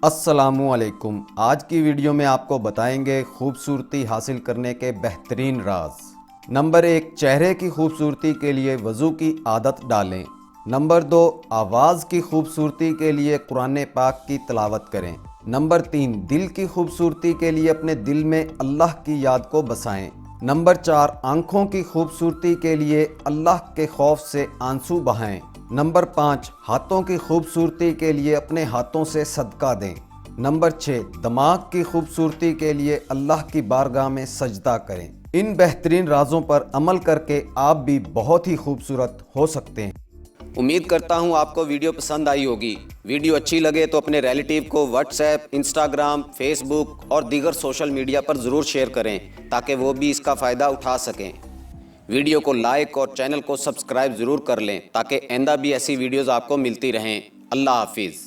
अस्सलामुअलैकुम। आज की वीडियो में आपको बताएंगे खूबसूरती हासिल करने के बेहतरीन राज। नंबर 1, चेहरे की खूबसूरती के लिए वज़ू की आदत डालें। नंबर 2, आवाज़ की खूबसूरती के लिए कुरान पाक की तिलावत करें। नंबर 3, दिल की खूबसूरती के लिए अपने दिल में अल्लाह की याद को बसाएं। नंबर 4, आँखों की खूबसूरती के लिए अल्लाह के खौफ से आंसू बहाएं। नंबर 5, हाथों की खूबसूरती के लिए अपने हाथों से सदका दें। नंबर 6, दिमाग की खूबसूरती के लिए अल्लाह की बारगाह में सजदा करें। इन बेहतरीन राजों पर अमल करके आप भी बहुत ही खूबसूरत हो सकते हैं। उम्मीद करता हूँ आपको वीडियो पसंद आई होगी। वीडियो अच्छी लगे तो अपने रिलेटिव को व्हाट्सएप, इंस्टाग्राम, फेसबुक और दीगर सोशल मीडिया पर ज़रूर शेयर करें ताकि वो भी इसका फ़ायदा उठा सकें। वीडियो को लाइक और चैनल को सब्सक्राइब ज़रूर कर लें ताकि आइंदा भी ऐसी वीडियोज़ आपको मिलती रहें। अल्लाह हाफिज़।